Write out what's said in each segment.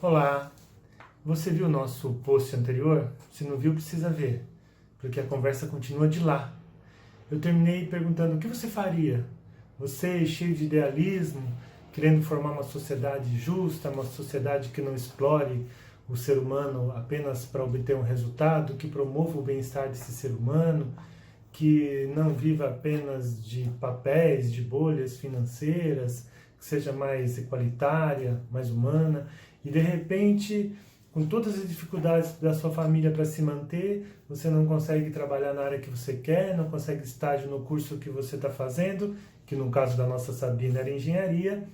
Olá, você viu o nosso post anterior? Se não viu, precisa ver, porque a conversa continua de lá. Eu terminei perguntando o que você faria? Você, cheio de idealismo, querendo formar uma sociedade justa, uma sociedade que não explore o ser humano apenas para obter um resultado, que promova o bem-estar desse ser humano, que não viva apenas de papéis, de bolhas financeiras, que seja mais igualitária, mais humana, e de repente, com todas as dificuldades da sua família para se manter, você não consegue trabalhar na área que você quer, não consegue estágio no curso que você está fazendo, que no caso da nossa Sabina era engenharia,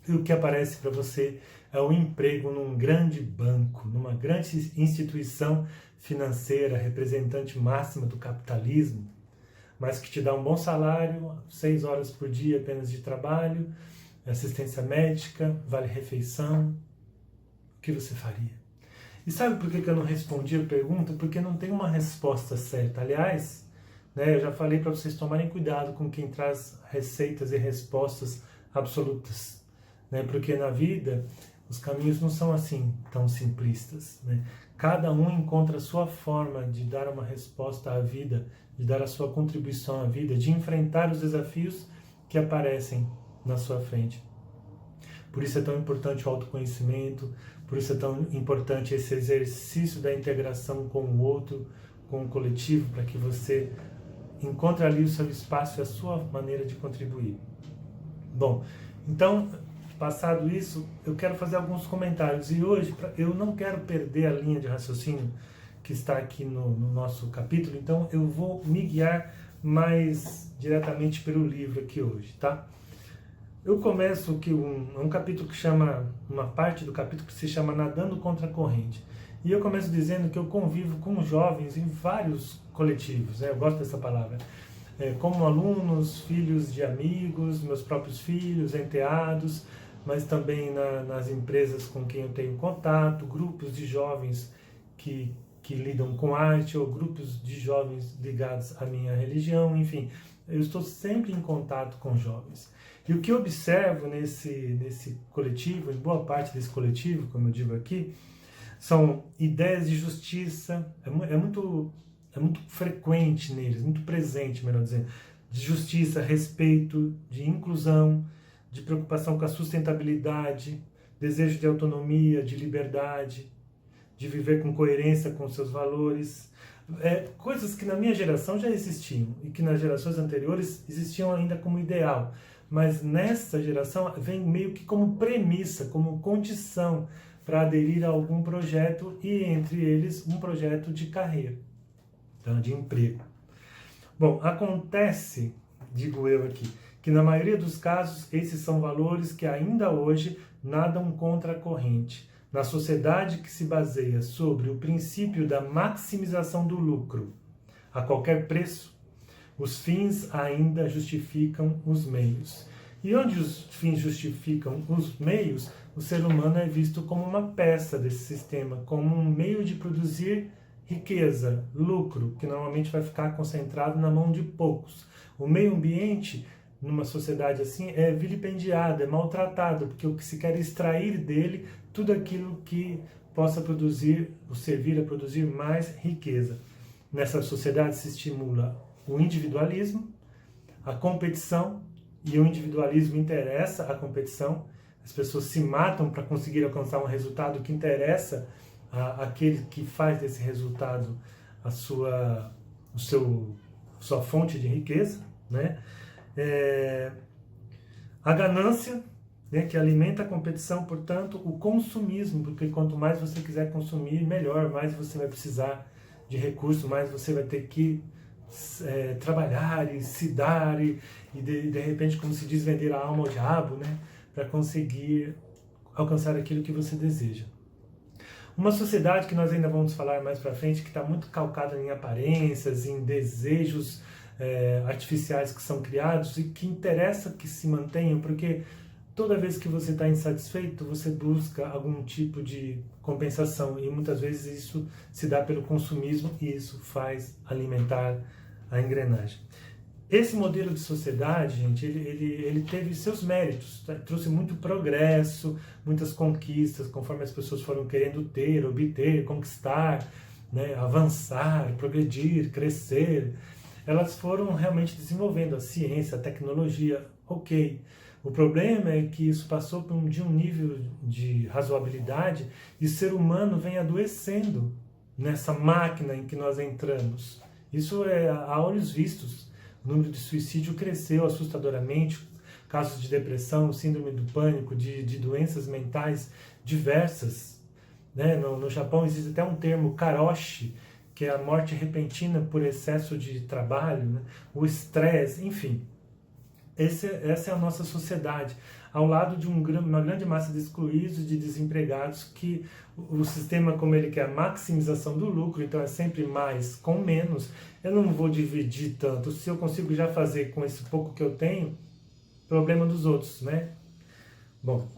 e o que aparece para você é um emprego num grande banco, numa grande instituição financeira, representante máxima do capitalismo, mas que te dá um bom salário, 6 horas por dia apenas de trabalho, assistência médica, vale-refeição. O que você faria? E sabe por que eu não respondi a pergunta? Porque não tem uma resposta certa. Aliás, eu já falei para vocês tomarem cuidado com quem traz receitas e respostas absolutas. Porque na vida, os caminhos não são assim tão simplistas. Cada um encontra a sua forma de dar uma resposta à vida, de dar a sua contribuição à vida, de enfrentar os desafios que aparecem na sua frente. Por isso é tão importante o autoconhecimento, por isso é tão importante esse exercício da integração com o outro, com o coletivo, para que você encontre ali o seu espaço e a sua maneira de contribuir. Bom, então, passado isso, eu quero fazer alguns comentários. E hoje, eu não quero perder a linha de raciocínio que está aqui no nosso capítulo, então eu vou me guiar mais diretamente pelo livro aqui hoje, tá? Eu começo que um capítulo que chama, uma parte do capítulo que se chama Nadando contra a Corrente. E eu começo dizendo que eu convivo com jovens em vários coletivos, eu gosto dessa palavra, como alunos, filhos de amigos, meus próprios filhos, enteados, mas também nas empresas com quem eu tenho contato, grupos de jovens que lidam com arte, ou grupos de jovens ligados à minha religião, enfim, eu estou sempre em contato com jovens. E o que eu observo nesse coletivo, em boa parte desse coletivo, como eu digo aqui, são ideias de justiça, é muito frequente neles, muito presente, melhor dizendo, de justiça, respeito, de inclusão, de preocupação com a sustentabilidade, desejo de autonomia, de liberdade, de viver com coerência com seus valores, coisas que na minha geração já existiam e que nas gerações anteriores existiam ainda como ideal, mas nessa geração vem meio que como premissa, como condição para aderir a algum projeto, e entre eles um projeto de carreira, então, de emprego. Bom, acontece, digo eu aqui, que na maioria dos casos esses são valores que ainda hoje nadam contra a corrente. Na sociedade que se baseia sobre o princípio da maximização do lucro a qualquer preço, os fins ainda justificam os meios. E onde os fins justificam os meios, o ser humano é visto como uma peça desse sistema, como um meio de produzir riqueza, lucro, que normalmente vai ficar concentrado na mão de poucos. O meio ambiente, numa sociedade assim, é vilipendiado, é maltratado, porque o que se quer é extrair dele tudo aquilo que possa produzir, ou servir a produzir mais riqueza. Nessa sociedade se estimula o individualismo, a competição, e o individualismo interessa a competição. As pessoas se matam para conseguir alcançar um resultado que interessa àquele que faz desse resultado sua fonte de riqueza, a ganância, que alimenta a competição, portanto, o consumismo, porque quanto mais você quiser consumir, melhor, mais você vai precisar de recursos, mais você vai ter que trabalhar e se dar e de repente, como se diz, vender a alma ao diabo, para conseguir alcançar aquilo que você deseja. Uma sociedade que nós ainda vamos falar mais para frente, que está muito calcada em aparências, em desejos artificiais que são criados e que interessa que se mantenham, porque toda vez que você está insatisfeito, você busca algum tipo de compensação, e muitas vezes isso se dá pelo consumismo, e isso faz alimentar a engrenagem. Esse modelo de sociedade, gente, ele teve seus méritos, tá? Trouxe muito progresso, muitas conquistas, conforme as pessoas foram querendo ter, obter, conquistar, né, avançar, progredir, crescer. Elas foram realmente desenvolvendo a ciência, a tecnologia, ok. O problema é que isso passou de um nível de razoabilidade e o ser humano vem adoecendo nessa máquina em que nós entramos. Isso é a olhos vistos. O número de suicídio cresceu assustadoramente, casos de depressão, síndrome do pânico, de doenças mentais diversas. Né? No Japão existe até um termo karoshi, que é a morte repentina por excesso de trabalho, né? O estresse, enfim. Essa é a nossa sociedade, ao lado de uma grande massa de excluídos e de desempregados, que o sistema, como ele quer a maximização do lucro, então é sempre mais com menos. Eu não vou dividir tanto, se eu consigo já fazer com esse pouco que eu tenho, problema dos outros, né? Bom,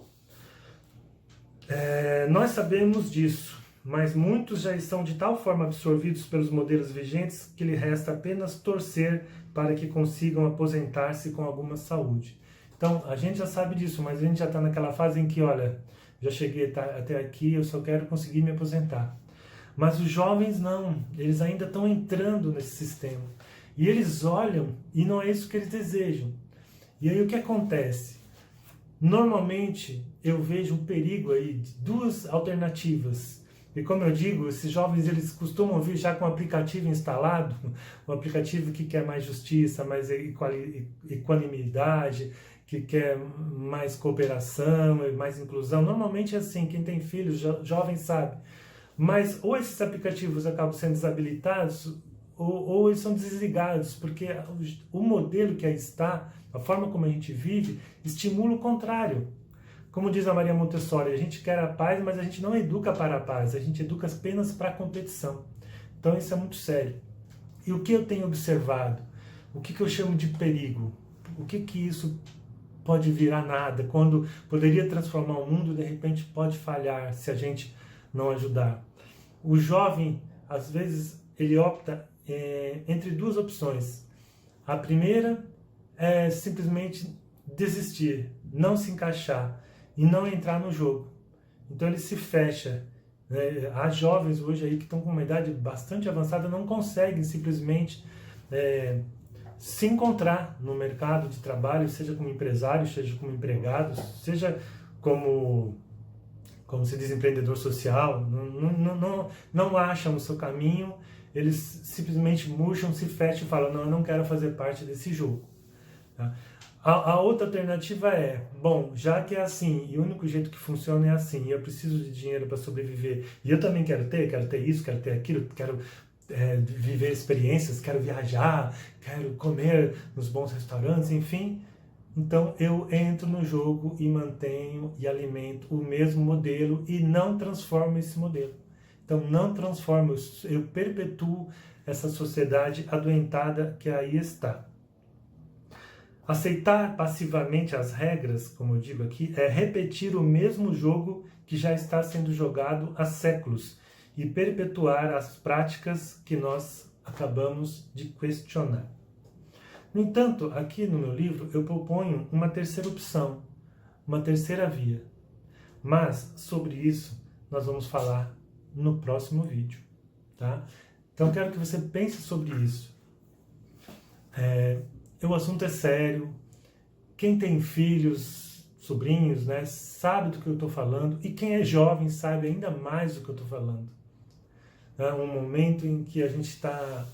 nós sabemos disso, mas muitos já estão de tal forma absorvidos pelos modelos vigentes que lhe resta apenas torcer para que consigam aposentar-se com alguma saúde. Então, a gente já sabe disso, mas a gente já está naquela fase em que, olha, já cheguei até aqui, eu só quero conseguir me aposentar. Mas os jovens não, eles ainda estão entrando nesse sistema. E eles olham e não é isso que eles desejam. E aí o que acontece? Normalmente eu vejo um perigo aí de duas alternativas. E como eu digo, esses jovens eles costumam vir já com o aplicativo instalado, um aplicativo que quer mais justiça, mais equanimidade, que quer mais cooperação, mais inclusão. Normalmente é assim, quem tem filhos, jovem sabe. Mas ou esses aplicativos acabam sendo desabilitados, ou eles são desligados, porque o modelo que aí está, a forma como a gente vive, estimula o contrário. Como diz a Maria Montessori, a gente quer a paz, mas a gente não educa para a paz, a gente educa apenas para a competição. Então isso é muito sério. E o que eu tenho observado? O que eu chamo de perigo? O que isso pode virar nada? Quando poderia transformar o mundo, de repente pode falhar se a gente não ajudar. O jovem, às vezes, ele opta entre duas opções. A primeira é simplesmente desistir, não se encaixar e não entrar no jogo. Então ele se fecha. Há jovens hoje aí que estão com uma idade bastante avançada, não conseguem simplesmente se encontrar no mercado de trabalho, seja como empresário, seja como empregado, seja como se diz, empreendedor social, não acham o seu caminho, eles simplesmente murcham, se fecham e falam, não, eu não quero fazer parte desse jogo. Tá? A outra alternativa é, bom, já que é assim, e o único jeito que funciona é assim, e eu preciso de dinheiro para sobreviver, e eu também quero ter isso, quero ter aquilo, quero viver experiências, quero viajar, quero comer nos bons restaurantes, enfim. Então eu entro no jogo e mantenho e alimento o mesmo modelo e não transformo esse modelo. Então não transformo, eu perpetuo essa sociedade adoentada que aí está. Aceitar passivamente as regras, como eu digo aqui, é repetir o mesmo jogo que já está sendo jogado há séculos e perpetuar as práticas que nós acabamos de questionar. No entanto, aqui no meu livro eu proponho uma terceira opção, uma terceira via. Mas sobre isso nós vamos falar no próximo vídeo, tá? Então quero que você pense sobre isso. O assunto é sério. Quem tem filhos, sobrinhos, né, sabe do que eu estou falando, e quem é jovem sabe ainda mais do que eu estou falando. É um momento em que a gente está...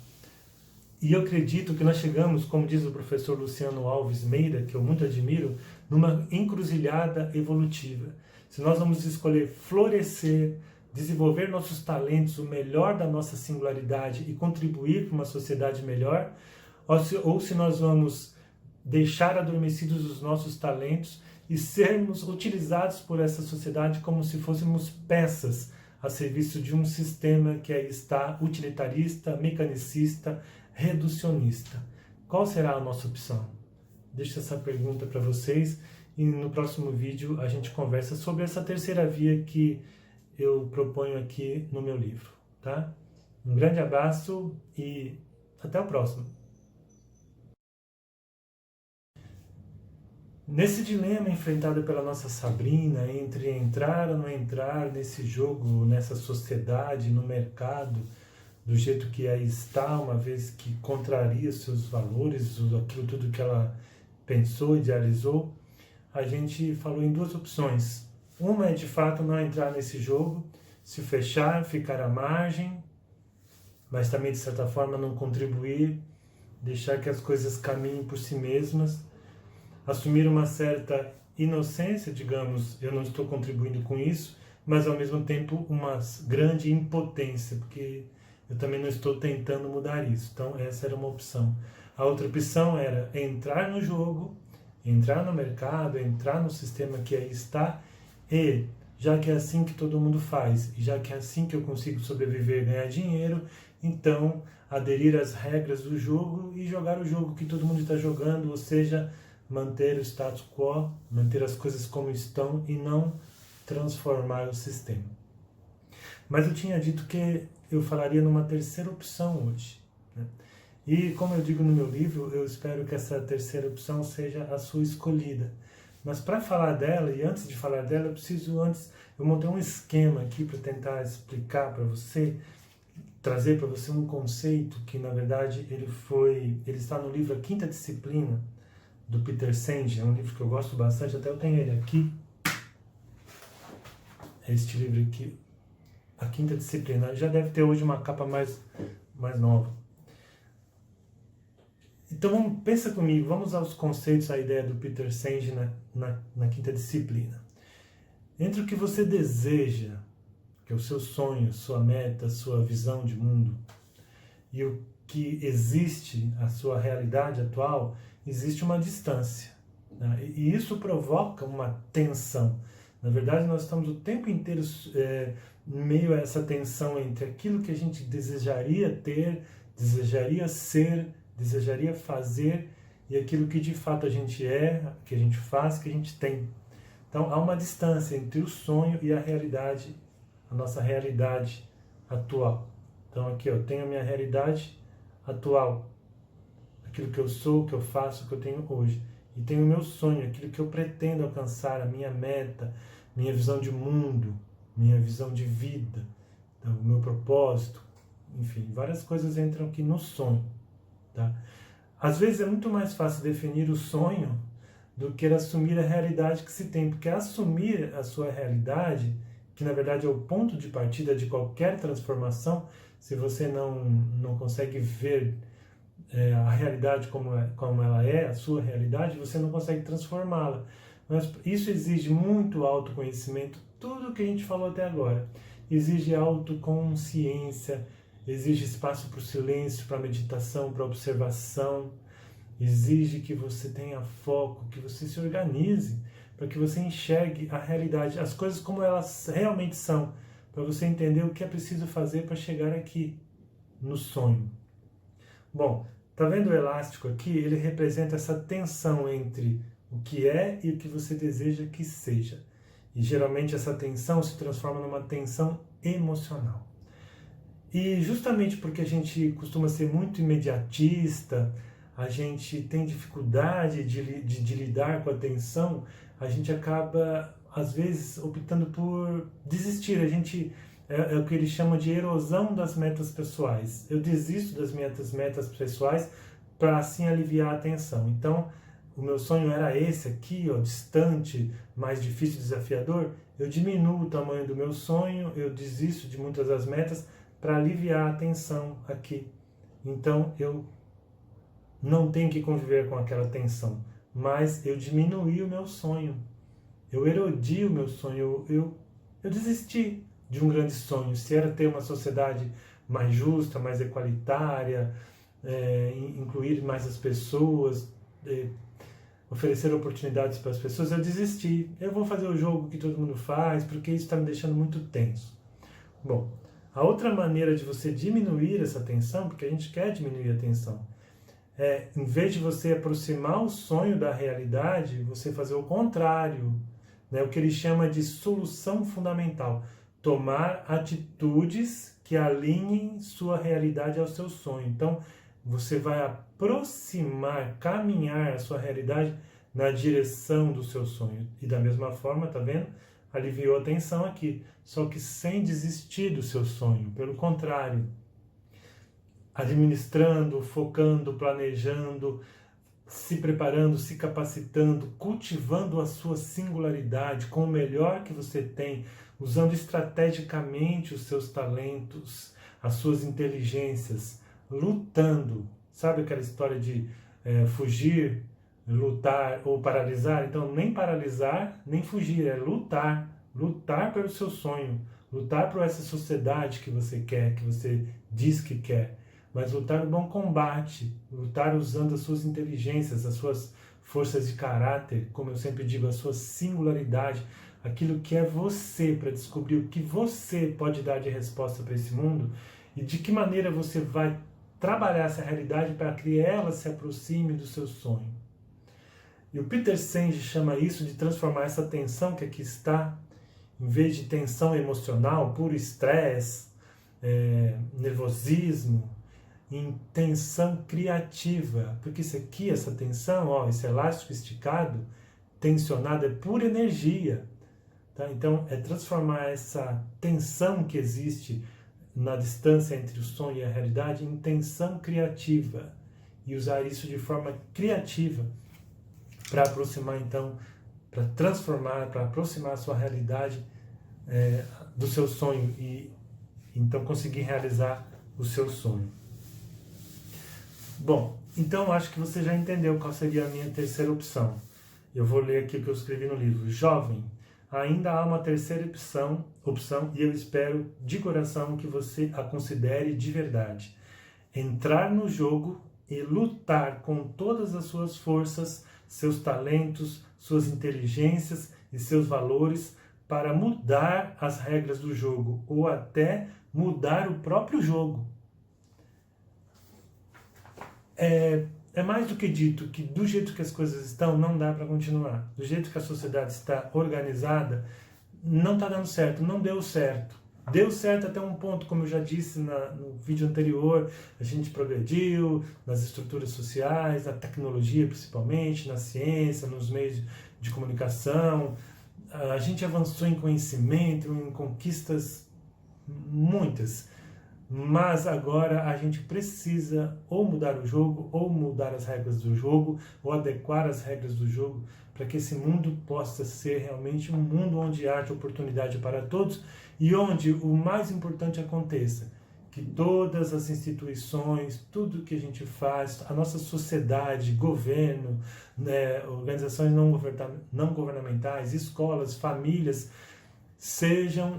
E eu acredito que nós chegamos, como diz o professor Luciano Alves Meira, que eu muito admiro, numa encruzilhada evolutiva. Se nós vamos escolher florescer, desenvolver nossos talentos, o melhor da nossa singularidade e contribuir para uma sociedade melhor, ou se nós vamos deixar adormecidos os nossos talentos e sermos utilizados por essa sociedade como se fôssemos peças a serviço de um sistema que aí está utilitarista, mecanicista, reducionista. Qual será a nossa opção? Deixo essa pergunta para vocês e no próximo vídeo a gente conversa sobre essa terceira via que eu proponho aqui no meu livro, tá? Um grande abraço e até o próximo. Nesse dilema enfrentado pela nossa Sabrina, entre entrar ou não entrar nesse jogo, nessa sociedade, no mercado, do jeito que aí está, uma vez que contraria seus valores, aquilo tudo que ela pensou, idealizou, a gente falou em duas opções. Uma é de fato não entrar nesse jogo, se fechar, ficar à margem, mas também de certa forma não contribuir, deixar que as coisas caminhem por si mesmas, assumir uma certa inocência, digamos, eu não estou contribuindo com isso, mas ao mesmo tempo uma grande impotência, porque eu também não estou tentando mudar isso. Então essa era uma opção. A outra opção era entrar no jogo, entrar no mercado, entrar no sistema que aí está, e já que é assim que todo mundo faz, e já que é assim que eu consigo sobreviver e ganhar dinheiro, então aderir às regras do jogo e jogar o jogo que todo mundo está jogando, ou seja, manter o status quo, manter as coisas como estão e não transformar o sistema. Mas eu tinha dito que eu falaria numa terceira opção hoje, né? E como eu digo no meu livro, eu espero que essa terceira opção seja a sua escolhida. Mas para falar dela, e antes de falar dela, eu montei um esquema aqui para tentar explicar para você, trazer para você um conceito que na verdade ele está no livro A Quinta Disciplina, do Peter Senge, é um livro que eu gosto bastante, até eu tenho ele aqui, este livro aqui, A Quinta Disciplina, já deve ter hoje uma capa mais nova. Então pensa comigo, vamos aos conceitos, a ideia do Peter Senge na Quinta Disciplina. Entre o que você deseja, que é o seu sonho, sua meta, sua visão de mundo, e o que existe, a sua realidade atual, existe uma distância, né? E isso provoca uma tensão. Na verdade, nós estamos o tempo inteiro em meio a essa tensão entre aquilo que a gente desejaria ter, desejaria ser, desejaria fazer, e aquilo que de fato a gente é, que a gente faz, que a gente tem. Então, há uma distância entre o sonho e a realidade, a nossa realidade atual. Então, aqui eu tenho a minha realidade atual, aquilo que eu sou, o que eu faço, o que eu tenho hoje. E tenho o meu sonho, aquilo que eu pretendo alcançar, a minha meta, minha visão de mundo, minha visão de vida, então, o meu propósito. Enfim, várias coisas entram aqui no sonho. Tá? Às vezes é muito mais fácil definir o sonho do que assumir a realidade que se tem, porque assumir a sua realidade, que na verdade é o ponto de partida de qualquer transformação, se você não consegue ver a realidade como ela é, a sua realidade, você não consegue transformá-la. Mas isso exige muito autoconhecimento, tudo que a gente falou até agora. Exige autoconsciência, exige espaço para o silêncio, para a meditação, para a observação, exige que você tenha foco, que você se organize, para que você enxergue a realidade, as coisas como elas realmente são, para você entender o que é preciso fazer para chegar aqui, no sonho. Bom, tá vendo o elástico aqui? Ele representa essa tensão entre o que é e o que você deseja que seja. E geralmente essa tensão se transforma numa tensão emocional. E justamente porque a gente costuma ser muito imediatista, a gente tem dificuldade de lidar com a tensão, a gente acaba, às vezes, optando por desistir. A gente é o que eles chamam de erosão das metas pessoais. Eu desisto das minhas metas pessoais para assim aliviar a tensão. Então, o meu sonho era esse aqui, ó, distante, mais difícil, desafiador. Eu diminuo o tamanho do meu sonho, eu desisto de muitas das metas para aliviar a tensão aqui. Então, eu não tenho que conviver com aquela tensão, mas eu diminuí o meu sonho. Eu erodi o meu sonho, eu desisti de um grande sonho. Se era ter uma sociedade mais justa, mais equalitária, incluir mais as pessoas, oferecer oportunidades para as pessoas, eu desisti. Eu vou fazer o jogo que todo mundo faz, porque isso está me deixando muito tenso. Bom, a outra maneira de você diminuir essa tensão, porque a gente quer diminuir a tensão, em vez de você aproximar o sonho da realidade, você fazer o contrário, né? O que ele chama de solução fundamental. Tomar atitudes que alinhem sua realidade ao seu sonho. Então, você vai aproximar, caminhar a sua realidade na direção do seu sonho. E da mesma forma, tá vendo? Aliviou a tensão aqui, só que sem desistir do seu sonho, pelo contrário, administrando, focando, planejando, se preparando, se capacitando, cultivando a sua singularidade com o melhor que você tem, usando estrategicamente os seus talentos, as suas inteligências, lutando. Sabe aquela história de fugir, lutar ou paralisar? Então, nem paralisar, nem fugir, é lutar. Lutar pelo seu sonho, lutar por essa sociedade que você quer, que você diz que quer. Mas lutar no bom combate, lutar usando as suas inteligências, as suas forças de caráter, como eu sempre digo, a sua singularidade, aquilo que é você, para descobrir o que você pode dar de resposta para esse mundo e de que maneira você vai trabalhar essa realidade para que ela se aproxime do seu sonho. E o Peter Senge chama isso de transformar essa tensão que aqui está, em vez de tensão emocional, puro estresse, nervosismo, em tensão criativa, porque isso aqui, essa tensão, ó, esse elástico esticado, tensionado, é pura energia. Tá? Então, é transformar essa tensão que existe na distância entre o sonho e a realidade em tensão criativa e usar isso de forma criativa para aproximar, então, para transformar, para aproximar a sua realidade do seu sonho e então conseguir realizar o seu sonho. Bom, então acho que você já entendeu qual seria a minha terceira opção. Eu vou ler aqui o que eu escrevi no livro. Jovem, ainda há uma terceira opção e eu espero de coração que você a considere de verdade. Entrar no jogo e lutar com todas as suas forças, seus talentos, suas inteligências e seus valores para mudar as regras do jogo ou até mudar o próprio jogo. É mais do que dito que do jeito que as coisas estão, não dá para continuar. Do jeito que a sociedade está organizada, não está dando certo, não deu certo. Deu certo até um ponto, como eu já disse no vídeo anterior, a gente progrediu nas estruturas sociais, na tecnologia principalmente, na ciência, nos meios de comunicação. A gente avançou em conhecimento, em conquistas muitas. Mas agora a gente precisa ou mudar o jogo, ou mudar as regras do jogo, ou adequar as regras do jogo, para que esse mundo possa ser realmente um mundo onde haja oportunidade para todos e onde o mais importante aconteça, que todas as instituições, tudo que a gente faz, a nossa sociedade, governo, organizações não governamentais, escolas, famílias, sejam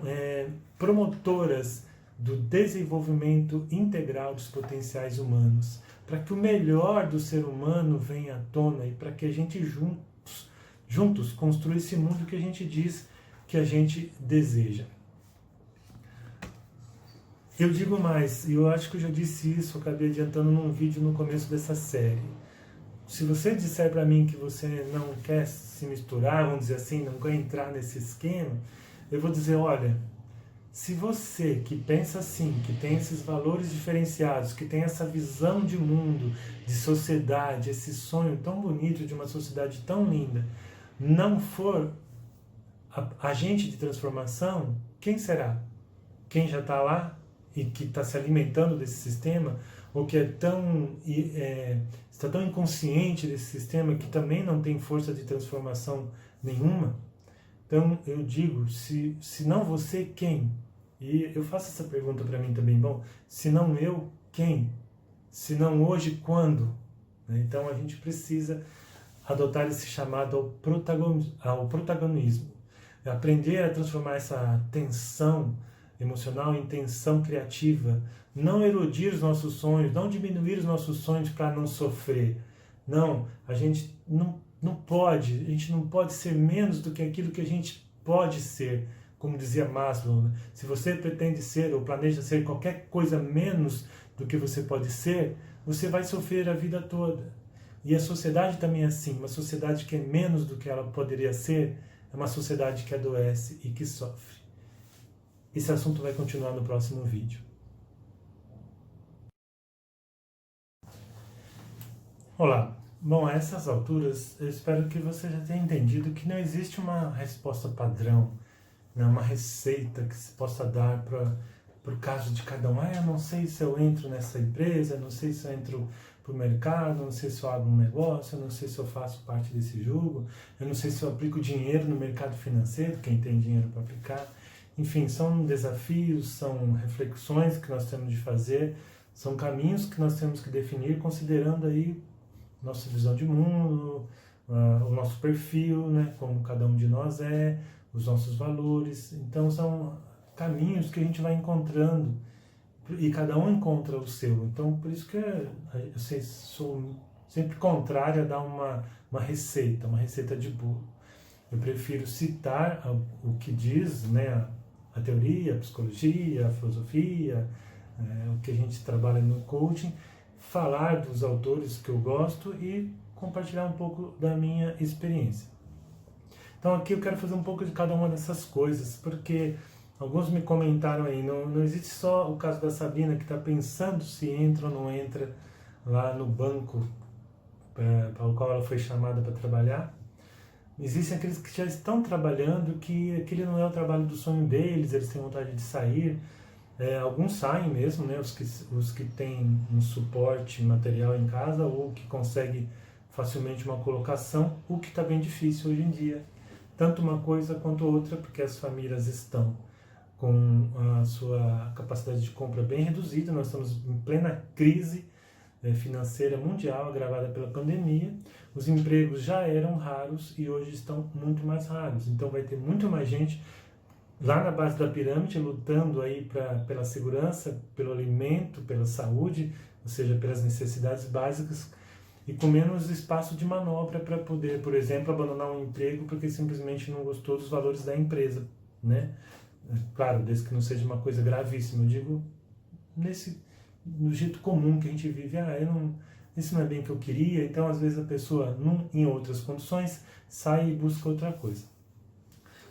promotoras do desenvolvimento integral dos potenciais humanos, para que o melhor do ser humano venha à tona e para que a gente juntos construa esse mundo que a gente diz que a gente deseja. Eu digo mais, e eu acho que eu já disse isso, eu acabei adiantando num vídeo no começo dessa série. Se você disser para mim que você não quer se misturar, vamos dizer assim, não quer entrar nesse esquema, eu vou dizer, olha, se você que pensa assim, que tem esses valores diferenciados, que tem essa visão de mundo, de sociedade, esse sonho tão bonito de uma sociedade tão linda, não for agente de transformação, quem será? Quem já está lá e que está se alimentando desse sistema, ou que está tão inconsciente desse sistema que também não tem força de transformação nenhuma? Então, eu digo, se não você, quem? E eu faço essa pergunta para mim também. Bom, se não eu, quem? Se não hoje, quando? Então, a gente precisa adotar esse chamado ao protagonismo. Aprender a transformar essa tensão emocional em tensão criativa. Não erodir os nossos sonhos, não diminuir os nossos sonhos para não sofrer. Não, a gente não pode ser menos do que aquilo que a gente pode ser, como dizia Maslow, né? Se você pretende ser ou planeja ser qualquer coisa menos do que você pode ser, você vai sofrer a vida toda. E a sociedade também é assim, uma sociedade que é menos do que ela poderia ser, é uma sociedade que adoece e que sofre. Esse assunto vai continuar no próximo vídeo. Olá! Bom, a essas alturas, eu espero que você já tenha entendido que não existe uma resposta padrão, né? Uma receita que se possa dar para o caso de cada um. Eu não sei se eu entro nessa empresa, eu não sei se eu entro para o mercado, eu não sei se eu abro um negócio, eu não sei se eu faço parte desse jogo, eu não sei se eu aplico dinheiro no mercado financeiro, quem tem dinheiro para aplicar. Enfim, são desafios, são reflexões que nós temos de fazer, são caminhos que nós temos que definir, considerando aí nossa visão de mundo, o nosso perfil, né, como cada um de nós é, os nossos valores. Então são caminhos que a gente vai encontrando e cada um encontra o seu. Então por isso que eu sou sempre contrário a dar uma receita de bolo. Eu prefiro citar o que diz, né, a teoria, a psicologia, a filosofia, o que a gente trabalha no coaching, falar dos autores que eu gosto e compartilhar um pouco da minha experiência. Então aqui eu quero fazer um pouco de cada uma dessas coisas, porque alguns me comentaram aí, não existe só o caso da Sabina que está pensando se entra ou não entra lá no banco para o qual ela foi chamada para trabalhar. Existem aqueles que já estão trabalhando, que aquele não é o trabalho do sonho deles, eles têm vontade de sair. Alguns saem mesmo, né, os que têm um suporte material em casa ou que conseguem facilmente uma colocação, o que está bem difícil hoje em dia. Tanto uma coisa quanto outra, porque as famílias estão com a sua capacidade de compra bem reduzida, nós estamos em plena crise financeira mundial agravada pela pandemia, os empregos já eram raros e hoje estão muito mais raros, então vai ter muito mais gente lá na base da pirâmide lutando aí pela segurança, pelo alimento, pela saúde, ou seja, pelas necessidades básicas e com menos espaço de manobra para poder, por exemplo, abandonar um emprego porque simplesmente não gostou dos valores da empresa, né? Claro, desde que não seja uma coisa gravíssima, eu digo no jeito comum que a gente vive, isso não é bem o que eu queria, então às vezes a pessoa, em outras condições, sai e busca outra coisa.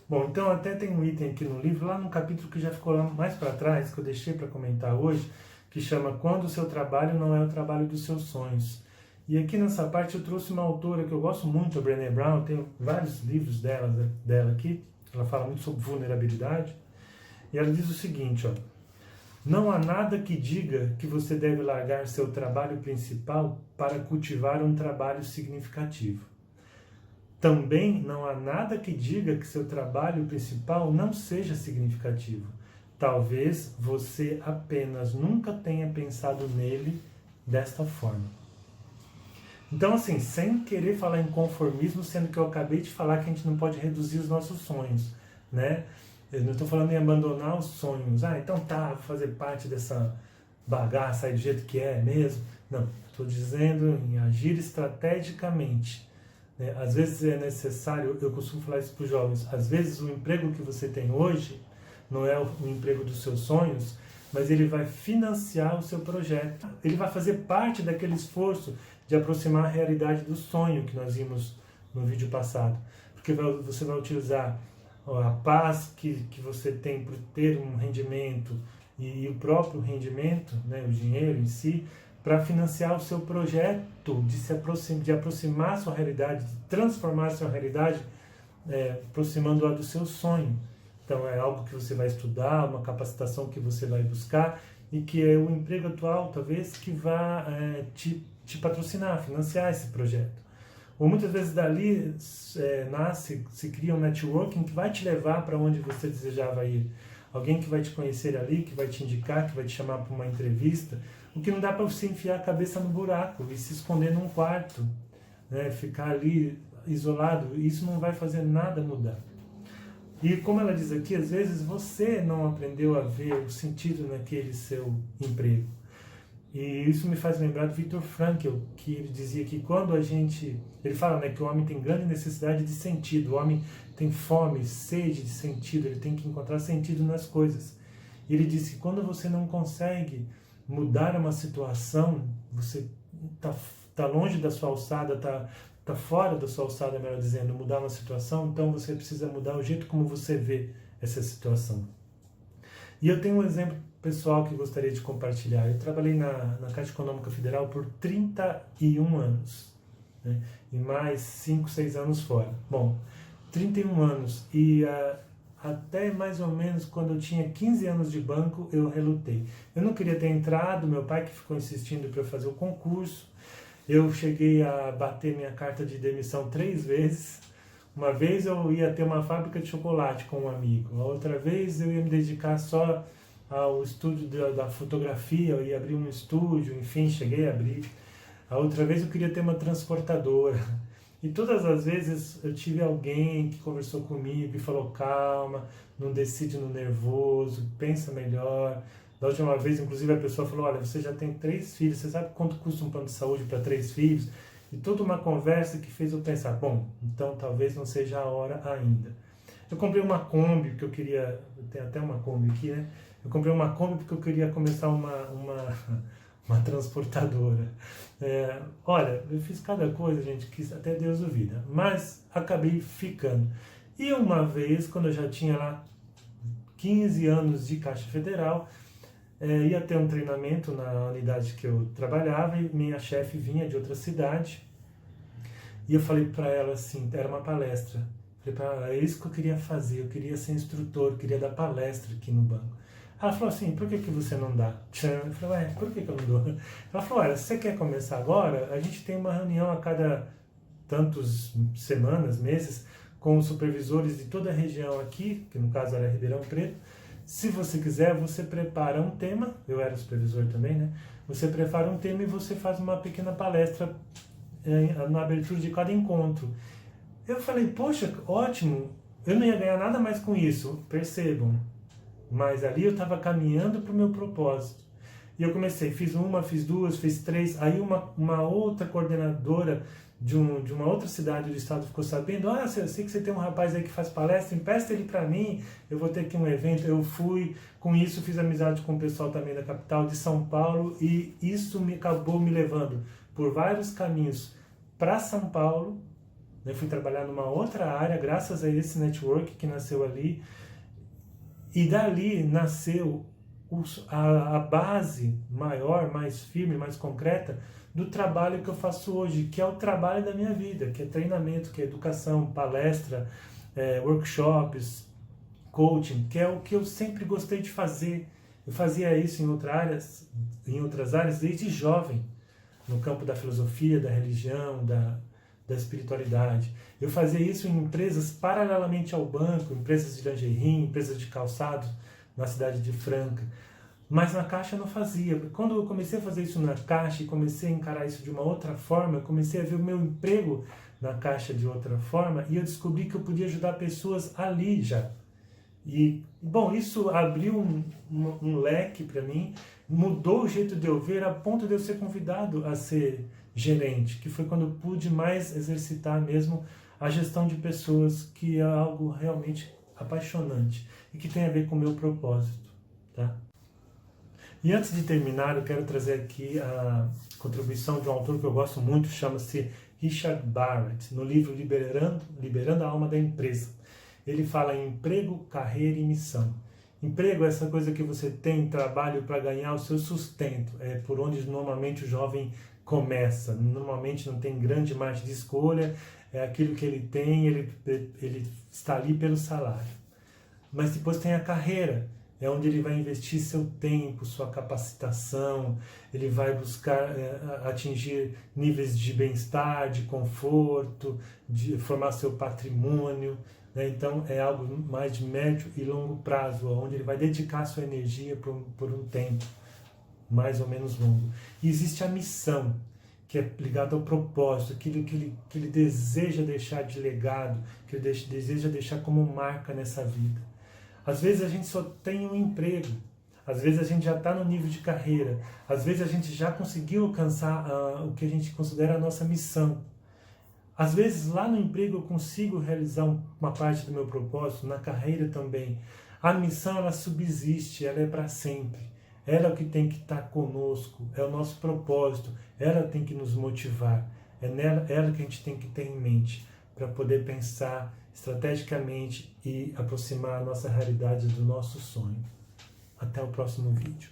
Bom, então até tem um item aqui no livro, lá no capítulo que já ficou lá mais para trás, que eu deixei para comentar hoje, que chama Quando o seu trabalho não é o trabalho dos seus sonhos. E aqui nessa parte eu trouxe uma autora que eu gosto muito, a Brené Brown, tenho vários livros dela aqui, ela fala muito sobre vulnerabilidade, e ela diz o seguinte, ó: não há nada que diga que você deve largar seu trabalho principal para cultivar um trabalho significativo. Também não há nada que diga que seu trabalho principal não seja significativo. Talvez você apenas nunca tenha pensado nele desta forma. Então, assim, sem querer falar em conformismo, sendo que eu acabei de falar que a gente não pode reduzir os nossos sonhos, né? Eu não estou falando em abandonar os sonhos. Então vou fazer parte dessa bagaça aí do jeito que é mesmo. Não, estou dizendo em agir estrategicamente. Às vezes é necessário, eu costumo falar isso para os jovens, às vezes o emprego que você tem hoje não é o emprego dos seus sonhos, mas ele vai financiar o seu projeto. Ele vai fazer parte daquele esforço de aproximar a realidade do sonho que nós vimos no vídeo passado. Porque você vai utilizar a paz que você tem por ter um rendimento e o próprio rendimento, né, o dinheiro em si, para financiar o seu projeto de aproximar a sua realidade, de transformar a sua realidade, aproximando-a do seu sonho. Então é algo que você vai estudar, uma capacitação que você vai buscar e que é o emprego atual, talvez, que vá te patrocinar, financiar esse projeto. Ou muitas vezes dali se cria um networking que vai te levar para onde você desejava ir. Alguém que vai te conhecer ali, que vai te indicar, que vai te chamar para uma entrevista. O que não dá para você enfiar a cabeça no buraco e se esconder num quarto, né? Ficar ali isolado, isso não vai fazer nada mudar. E como ela diz aqui, às vezes você não aprendeu a ver o sentido naquele seu emprego. E isso me faz lembrar do Viktor Frankl, que ele dizia que quando ele fala, né, que o homem tem grande necessidade de sentido, o homem tem fome, sede de sentido, ele tem que encontrar sentido nas coisas. E ele disse que quando você não consegue mudar uma situação, você tá longe da sua alçada, tá fora da sua alçada, melhor dizendo, mudar uma situação, então você precisa mudar o jeito como você vê essa situação. E eu tenho um exemplo pessoal que gostaria de compartilhar. Eu trabalhei na Caixa Econômica Federal por 31 anos. né? E mais 5, 6 anos fora. Bom, 31 anos e até mais ou menos quando eu tinha 15 anos de banco eu relutei. Eu não queria ter entrado, meu pai que ficou insistindo para eu fazer o concurso. Eu cheguei a bater minha carta de demissão 3 vezes. Uma vez eu ia ter uma fábrica de chocolate com um amigo, a outra vez eu ia me dedicar só ao estudo da fotografia, eu ia abrir um estúdio, enfim, cheguei a abrir. A outra vez eu queria ter uma transportadora. E todas as vezes eu tive alguém que conversou comigo e falou: calma, não decide no nervoso, pensa melhor. Da última vez, inclusive, a pessoa falou: olha, você já tem 3 filhos, você sabe quanto custa um plano de saúde para 3 filhos? E toda uma conversa que fez eu pensar: bom, então talvez não seja a hora ainda. Eu comprei uma Kombi, porque eu queria, tem até uma Kombi aqui, né? Eu comprei uma Kombi porque eu queria começar uma transportadora. Olha, eu fiz cada coisa, gente, que até Deus duvida, mas acabei ficando. E uma vez, quando eu já tinha lá 15 anos de Caixa Federal, ia ter um treinamento na unidade que eu trabalhava e minha chefe vinha de outra cidade e eu falei para ela assim, era uma palestra, falei para ela: é isso que eu queria fazer, eu queria ser instrutor, eu queria dar palestra aqui no banco. Ela falou assim: por que você não dá? Eu falei: por que eu não dou? Ela falou: olha, se você quer começar agora, a gente tem uma reunião a cada tantas semanas, meses, com os supervisores de toda a região aqui, que no caso era Ribeirão Preto. Se você quiser, você prepara um tema, eu era supervisor também, né? Você prepara um tema e você faz uma pequena palestra na abertura de cada encontro. Eu falei: poxa, ótimo, eu não ia ganhar nada mais com isso, percebam. Mas ali eu estava caminhando para o meu propósito. E eu comecei, fiz 1, fiz 2, fiz 3, aí uma outra coordenadora de uma outra cidade do estado ficou sabendo: eu sei que você tem um rapaz aí que faz palestra, empresta ele para mim, eu vou ter aqui um evento. Eu fui, com isso fiz amizade com o pessoal também da capital, de São Paulo, e isso acabou me levando por vários caminhos para São Paulo. Eu fui trabalhar numa outra área, graças a esse network que nasceu ali, e dali nasceu a base maior, mais firme, mais concreta do trabalho que eu faço hoje, que é o trabalho da minha vida, que é treinamento, que é educação, palestra, workshops, coaching, que é o que eu sempre gostei de fazer. Eu fazia isso em outras áreas desde jovem, no campo da filosofia, da religião, da espiritualidade. Eu fazia isso em empresas paralelamente ao banco, empresas de lingerie, empresas de calçados na cidade de Franca. Mas na Caixa eu não fazia. Quando eu comecei a fazer isso na Caixa e comecei a encarar isso de uma outra forma, eu comecei a ver o meu emprego na Caixa de outra forma e eu descobri que eu podia ajudar pessoas ali já. E, bom, isso abriu um leque para mim, mudou o jeito de eu ver, a ponto de eu ser convidado a ser gerente, que foi quando eu pude mais exercitar mesmo a gestão de pessoas, que é algo realmente apaixonante e que tem a ver com o meu propósito, tá? E antes de terminar, eu quero trazer aqui a contribuição de um autor que eu gosto muito, chama-se Richard Barrett, no livro Liberando a Alma da Empresa. Ele fala em emprego, carreira e missão. Emprego é essa coisa que você tem, trabalho para ganhar o seu sustento. É por onde normalmente o jovem começa. Normalmente não tem grande margem de escolha, é aquilo que ele tem, ele está ali pelo salário. Mas depois tem a carreira, é onde ele vai investir seu tempo, sua capacitação, ele vai buscar atingir níveis de bem-estar, de conforto, de formar seu patrimônio. Então é algo mais de médio e longo prazo, onde ele vai dedicar sua energia por um tempo mais ou menos longo. E existe a missão, que é ligada ao propósito, aquilo que ele deseja deixar de legado, que ele deseja deixar como marca nessa vida. Às vezes a gente só tem um emprego, às vezes a gente já está no nível de carreira, às vezes a gente já conseguiu alcançar o que a gente considera a nossa missão. Às vezes lá no emprego eu consigo realizar uma parte do meu propósito, na carreira também. A missão, ela subsiste, ela é para sempre. Ela é o que tem que estar conosco, é o nosso propósito, ela tem que nos motivar. É ela que a gente tem que ter em mente para poder pensar estrategicamente e aproximar a nossa realidade do nosso sonho. Até o próximo vídeo.